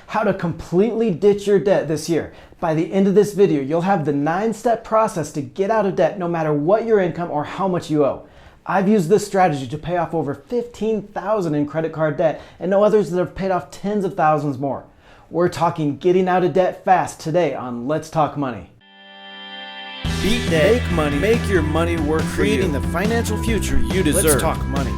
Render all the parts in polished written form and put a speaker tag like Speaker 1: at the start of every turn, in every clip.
Speaker 1: How to completely ditch your debt this year. By the end of this video, you'll have the 9-step process to get out of debt no matter what your income or how much you owe. I've used this strategy to pay off over $15,000 in credit card debt and know others that have paid off tens of thousands more. We're talking getting out of debt fast today on Let's Talk Money.
Speaker 2: Beat debt.
Speaker 1: Make money.
Speaker 2: Make your money work for you.
Speaker 1: Creating the financial future you deserve.
Speaker 2: Let's talk money.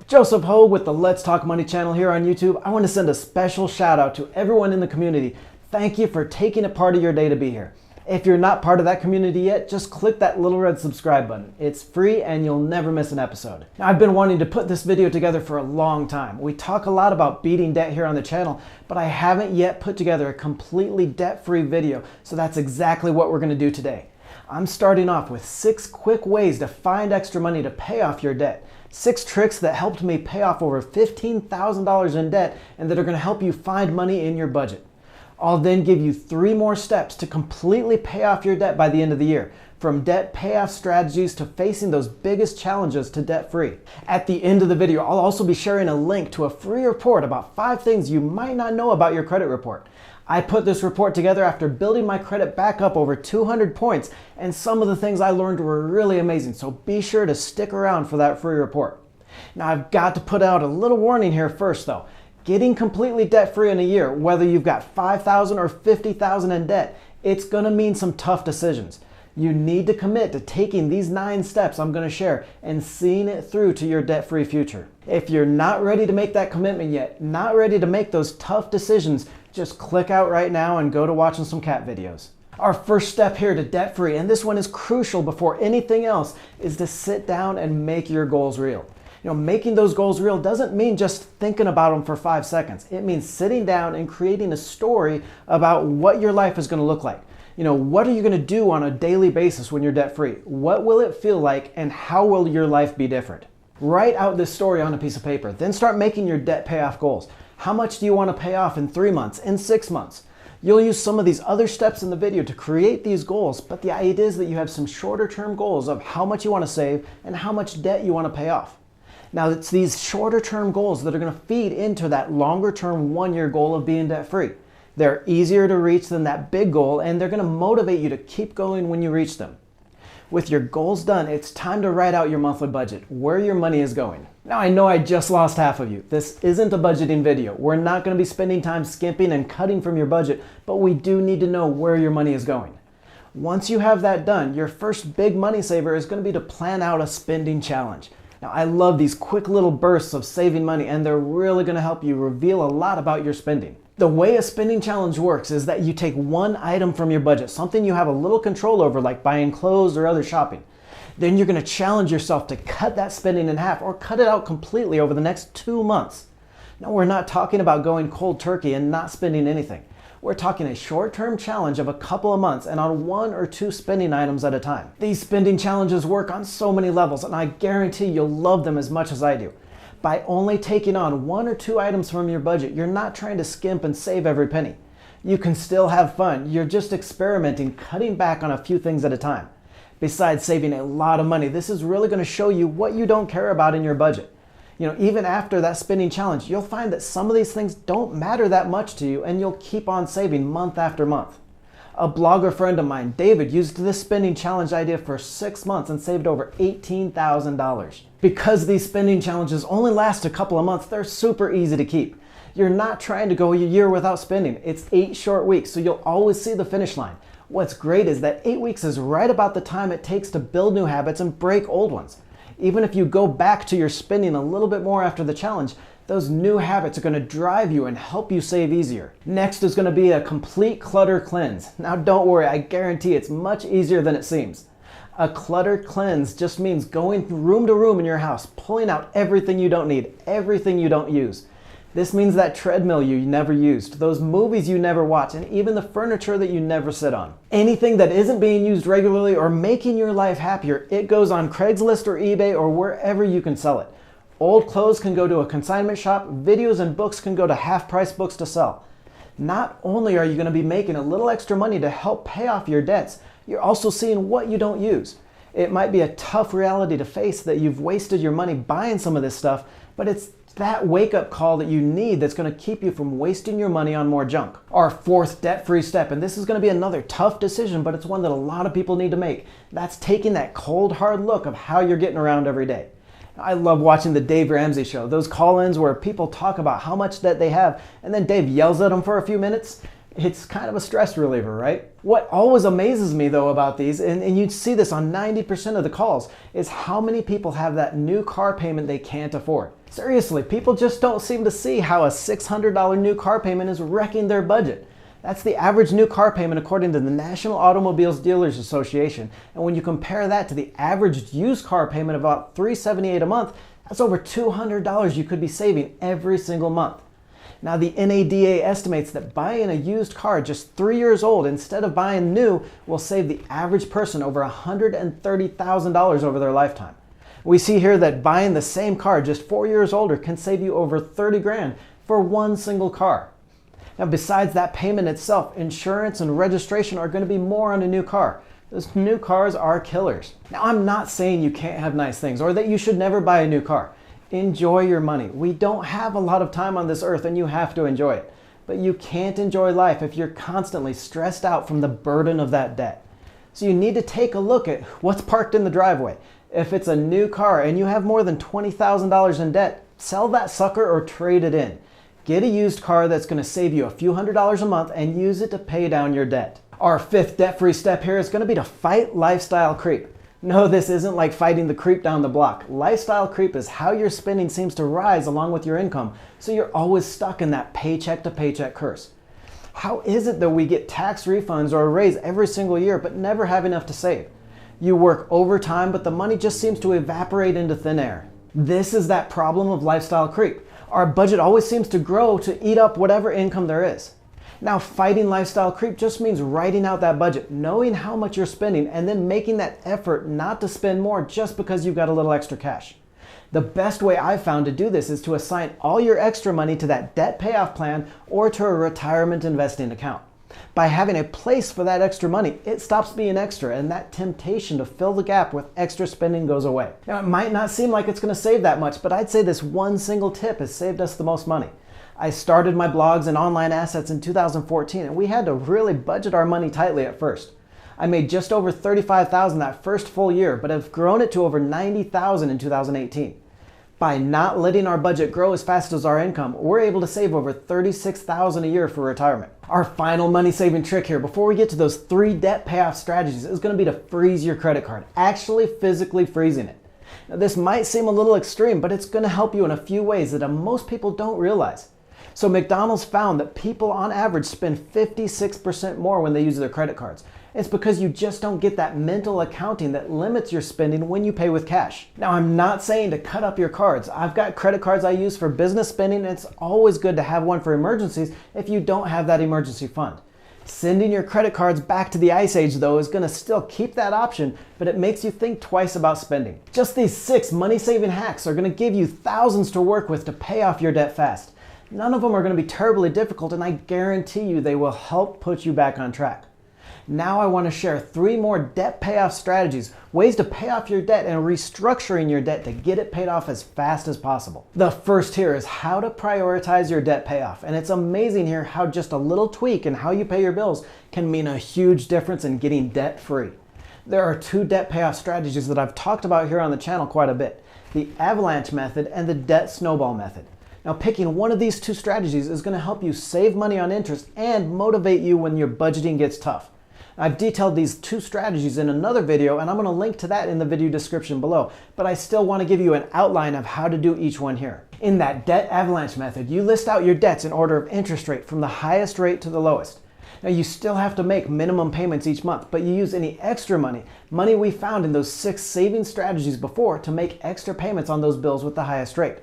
Speaker 1: Joseph Hogue with the Let's Talk Money channel here on YouTube. I want to send a special shout out to everyone in the community. Thank you for taking a part of your day to be here. If you're not part of that community yet, just click that little red subscribe button. It's free and you'll never miss an episode. Now, I've been wanting to put this video together for a long time. We talk a lot about beating debt here on the channel, but I haven't yet put together a completely debt-free video, so that's exactly what we're going to do today. I'm starting off with 6 quick ways to find extra money to pay off your debt. 6 tricks that helped me pay off over $15,000 in debt and that are going to help you find money in your budget. I'll then give you 3 more steps to completely pay off your debt by the end of the year, from debt payoff strategies to facing those biggest challenges to debt-free. At the end of the video, I'll also be sharing a link to a free report about 5 things you might not know about your credit report. I put this report together after building my credit back up over 200 points, and some of the things I learned were really amazing, so be sure to stick around for that free report. Now, I've got to put out a little warning here first though. Getting completely debt-free in a year, whether you've got $5,000 or $50,000 in debt, it's gonna mean some tough decisions. You need to commit to taking these 9 steps I'm gonna share and seeing it through to your debt-free future. If you're not ready to make that commitment yet, not ready to make those tough decisions, just click out right now and go to watching some cat videos. Our first step here to debt-free, and this one is crucial before anything else, is to sit down and make your goals real. You know, making those goals real doesn't mean just thinking about them for 5 seconds. It means sitting down and creating a story about what your life is going to look like. You know, what are you going to do on a daily basis when you're debt-free? What will it feel like and how will your life be different? Write out this story on a piece of paper. Then start making your debt payoff goals. How much do you want to pay off in 3 months, in 6 months? You'll use some of these other steps in the video to create these goals, but the idea is that you have some shorter term goals of how much you want to save and how much debt you want to pay off. Now, it's these shorter term goals that are going to feed into that longer term 1-year goal of being debt free. They're easier to reach than that big goal, and they're going to motivate you to keep going when you reach them. With your goals done, it's time to write out your monthly budget, where your money is going. Now, I know I just lost half of you. This isn't a budgeting video. We're not going to be spending time skimping and cutting from your budget, but we do need to know where your money is going. Once you have that done, your first big money saver is going to be to plan out a spending challenge. Now, I love these quick little bursts of saving money, and they're really going to help you reveal a lot about your spending. The way a spending challenge works is that you take one item from your budget, something you have a little control over, like buying clothes or other shopping. Then you're going to challenge yourself to cut that spending in half or cut it out completely over the next 2 months. Now, we're not talking about going cold turkey and not spending anything. We're talking a short-term challenge of a couple of months and on 1 or 2 spending items at a time. These spending challenges work on so many levels, and I guarantee you'll love them as much as I do. By only taking on 1 or 2 items from your budget, you're not trying to skimp and save every penny. You can still have fun. You're just experimenting, cutting back on a few things at a time. Besides saving a lot of money, this is really going to show you what you don't care about in your budget. You know, even after that spending challenge, you'll find that some of these things don't matter that much to you, and you'll keep on saving month after month. A blogger friend of mine, David, used this spending challenge idea for 6 months and saved over $18,000. Because these spending challenges only last a couple of months, they're super easy to keep. You're not trying to go a year without spending. It's 8 short weeks, so you'll always see the finish line. What's great is that 8 weeks is right about the time it takes to build new habits and break old ones. Even if you go back to your spending a little bit more after the challenge, those new habits are going to drive you and help you save easier. Next is going to be a complete clutter cleanse. Now, don't worry, I guarantee it's much easier than it seems. A clutter cleanse just means going room to room in your house, pulling out everything you don't need, everything you don't use. This means that treadmill you never used, those movies you never watch, and even the furniture that you never sit on. Anything that isn't being used regularly or making your life happier, it goes on Craigslist or eBay or wherever you can sell it. Old clothes can go to a consignment shop, videos and books can go to half-price books to sell. Not only are you going to be making a little extra money to help pay off your debts, you're also seeing what you don't use. It might be a tough reality to face that you've wasted your money buying some of this stuff, but it's that wake-up call that you need that's going to keep you from wasting your money on more junk. Our fourth debt-free step, and this is going to be another tough decision, but it's one that a lot of people need to make. That's taking that cold, hard look of how you're getting around every day. I love watching the Dave Ramsey show, those call-ins where people talk about how much debt they have, and then Dave yells at them for a few minutes. It's kind of a stress reliever, right? What always amazes me though about these, and you'd see this on 90% of the calls, is how many people have that new car payment they can't afford. Seriously, people just don't seem to see how a $600 new car payment is wrecking their budget. That's the average new car payment according to the National Automobiles Dealers Association. And when you compare that to the average used car payment of about $378 a month, that's over $200 you could be saving every single month. Now the NADA estimates that buying a used car just 3 years old instead of buying new will save the average person over $130,000 over their lifetime. We see here that buying the same car just 4 years older can save you over 30 grand for one single car. Now besides that payment itself, insurance and registration are going to be more on a new car. Those new cars are killers. Now I'm not saying you can't have nice things or that you should never buy a new car. Enjoy your money. We don't have a lot of time on this earth and you have to enjoy it. But you can't enjoy life if you're constantly stressed out from the burden of that debt. So you need to take a look at what's parked in the driveway. If it's a new car and you have more than $20,000 in debt, sell that sucker or trade it in. Get a used car that's going to save you a few $100s a month and use it to pay down your debt. Our fifth debt-free step here is going to be to fight lifestyle creep. No, this isn't like fighting the creep down the block. Lifestyle creep is how your spending seems to rise along with your income, so you're always stuck in that paycheck-to-paycheck curse. How is it that we get tax refunds or a raise every single year but never have enough to save? You work overtime, but the money just seems to evaporate into thin air. This is that problem of lifestyle creep. Our budget always seems to grow to eat up whatever income there is. Now, fighting lifestyle creep just means writing out that budget, knowing how much you're spending, and then making that effort not to spend more just because you've got a little extra cash. The best way I've found to do this is to assign all your extra money to that debt payoff plan or to a retirement investing account. By having a place for that extra money, it stops being extra and that temptation to fill the gap with extra spending goes away. Now, it might not seem like it's going to save that much, but I'd say this one single tip has saved us the most money. I started my blogs and online assets in 2014 and we had to really budget our money tightly at first. I made just over $35,000 that first full year, but have grown it to over $90,000 in 2018. By not letting our budget grow as fast as our income, we're able to save over $36,000 a year for retirement. Our final money saving trick here before we get to those 3 debt payoff strategies is going to be to freeze your credit card, actually physically freezing it. Now, this might seem a little extreme, but it's going to help you in a few ways that most people don't realize. So McDonald's found that people on average spend 56% more when they use their credit cards. It's because you just don't get that mental accounting that limits your spending when you pay with cash. Now, I'm not saying to cut up your cards. I've got credit cards I use for business spending, and it's always good to have one for emergencies if you don't have that emergency fund. Sending your credit cards back to the ice age though is going to still keep that option, but it makes you think twice about spending. Just these 6 money-saving hacks are going to give you thousands to work with to pay off your debt fast. None of them are going to be terribly difficult, and I guarantee you they will help put you back on track. Now I want to share 3 more debt payoff strategies, ways to pay off your debt and restructuring your debt to get it paid off as fast as possible. The first here is how to prioritize your debt payoff, and it's amazing here how just a little tweak in how you pay your bills can mean a huge difference in getting debt free. There are 2 debt payoff strategies that I've talked about here on the channel quite a bit: the avalanche method and the debt snowball method. Now, picking one of these 2 strategies is going to help you save money on interest and motivate you when your budgeting gets tough. I've detailed these 2 strategies in another video, and I'm going to link to that in the video description below, but I still want to give you an outline of how to do each one here. In that debt avalanche method, you list out your debts in order of interest rate from the highest rate to the lowest. Now, you still have to make minimum payments each month, but you use any extra money we found in those 6 saving strategies before, to make extra payments on those bills with the highest rate.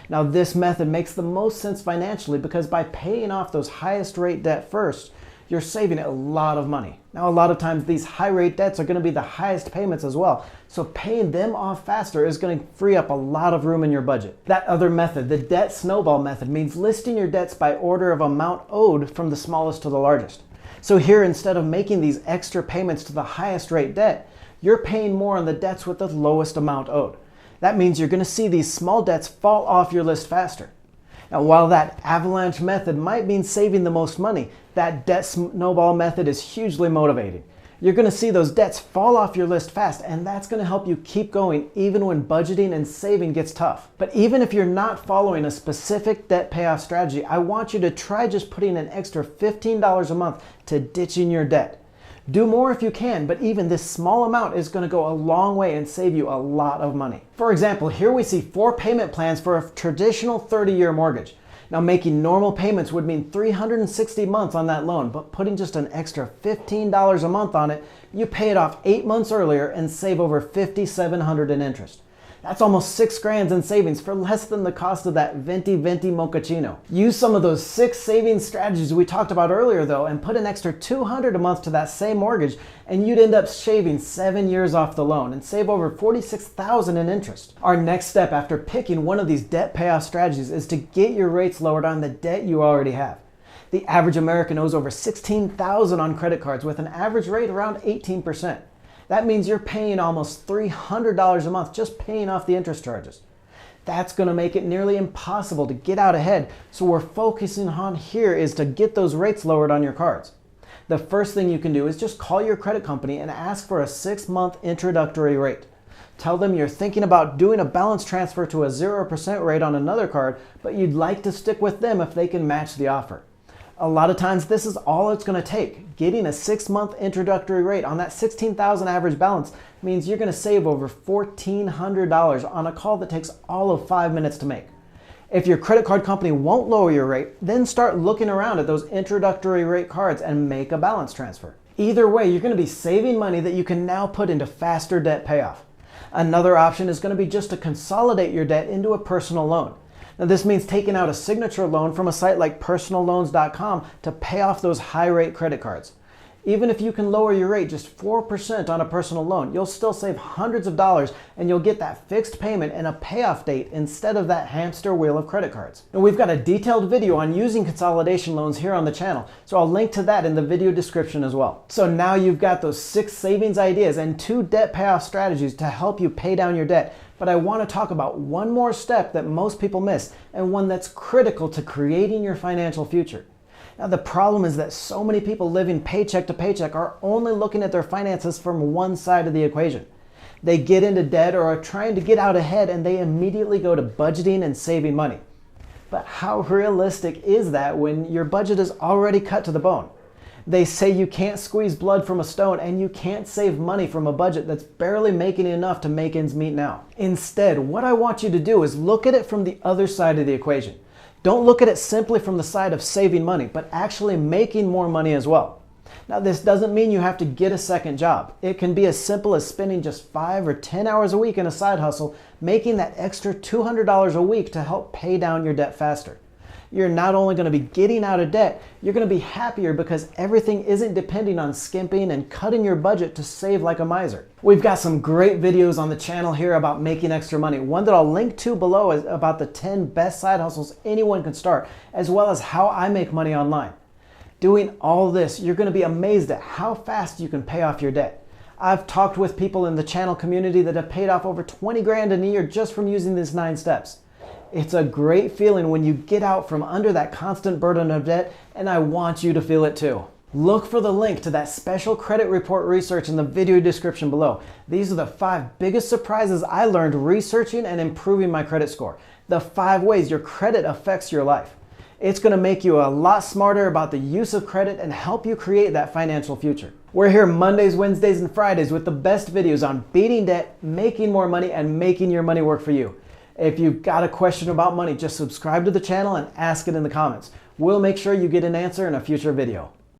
Speaker 1: Now, this method makes the most sense financially because by paying off those highest rate debt first, you're saving a lot of money. Now, a lot of times these high rate debts are going to be the highest payments as well, so paying them off faster is going to free up a lot of room in your budget. That other method, the debt snowball method, means listing your debts by order of amount owed from the smallest to the largest. So here, instead of making these extra payments to the highest rate debt, you're paying more on the debts with the lowest amount owed. That means you're going to see these small debts fall off your list faster. Now, while that avalanche method might mean saving the most money, that debt snowball method is hugely motivating. You're going to see those debts fall off your list fast, and that's going to help you keep going even when budgeting and saving gets tough. But even if you're not following a specific debt payoff strategy, I want you to try just putting an extra $15 a month to ditching your debt. Do more if you can, but even this small amount is going to go a long way and save you a lot of money. For example, here we see 4 payment plans for a traditional 30-year mortgage. Now, making normal payments would mean 360 months on that loan, but putting just an extra $15 a month on it, you pay it off 8 months earlier and save over $5,700 in interest. That's almost $6,000 in savings for less than the cost of that venti mochaccino. Use some of those 6 savings strategies we talked about earlier though, and put an extra $200 a month to that same mortgage, and you'd end up shaving 7 years off the loan and save over $46,000 in interest. Our next step after picking one of these debt payoff strategies is to get your rates lowered on the debt you already have. The average American owes over $16,000 on credit cards with an average rate around 18%. That means you're paying almost $300 a month just paying off the interest charges. That's going to make it nearly impossible to get out ahead, so what we're focusing on here is to get those rates lowered on your cards. The first thing you can do is just call your credit company and ask for a 6-month introductory rate. Tell them you're thinking about doing a balance transfer to a 0% rate on another card, but you'd like to stick with them if they can match the offer. A lot of times this is all it's going to take. Getting a 6-month introductory rate on that $16,000 average balance means you're going to save over $1,400 on a call that takes all of 5 minutes to make. If your credit card company won't lower your rate, then start looking around at those introductory rate cards and make a balance transfer. Either way, you're going to be saving money that you can now put into faster debt payoff. Another option is going to be just to consolidate your debt into a personal loan. Now, this means taking out a signature loan from a site like personalloans.com to pay off those high-rate credit cards. Even if you can lower your rate just 4% on a personal loan, you'll still save hundreds of dollars, and you'll get that fixed payment and a payoff date instead of that hamster wheel of credit cards. And we've got a detailed video on using consolidation loans here on the channel, so I'll link to that in the video description as well. So now you've got those 6 savings ideas and 2 debt payoff strategies to help you pay down your debt. But I want to talk about one more step that most people miss, and one that's critical to creating your financial future. Now, the problem is that so many people living paycheck to paycheck are only looking at their finances from one side of the equation. They get into debt or are trying to get out ahead, and they immediately go to budgeting and saving money. But how realistic is that when your budget is already cut to the bone? They say you can't squeeze blood from a stone, and you can't save money from a budget that's barely making enough to make ends meet now. Instead, what I want you to do is look at it from the other side of the equation. Don't look at it simply from the side of saving money, but actually making more money as well. Now, this doesn't mean you have to get a second job. It can be as simple as spending just 5 or 10 hours a week in a side hustle, making that extra $200 a week to help pay down your debt faster. You're not only going to be getting out of debt, you're going to be happier because everything isn't depending on skimping and cutting your budget to save like a miser. We've got some great videos on the channel here about making extra money. One that I'll link to below is about the 10 best side hustles anyone can start, as well as how I make money online. Doing all this, you're going to be amazed at how fast you can pay off your debt. I've talked with people in the channel community that have paid off over 20 grand in a year just from using these 9 steps. It's a great feeling when you get out from under that constant burden of debt, and I want you to feel it too. Look for the link to that special credit report research in the video description below. These are the 5 biggest surprises I learned researching and improving my credit score. The 5 ways your credit affects your life. It's going to make you a lot smarter about the use of credit and help you create that financial future. We're here Mondays, Wednesdays, and Fridays with the best videos on beating debt, making more money, and making your money work for you. If you've got a question about money, just subscribe to the channel and ask it in the comments. We'll make sure you get an answer in a future video.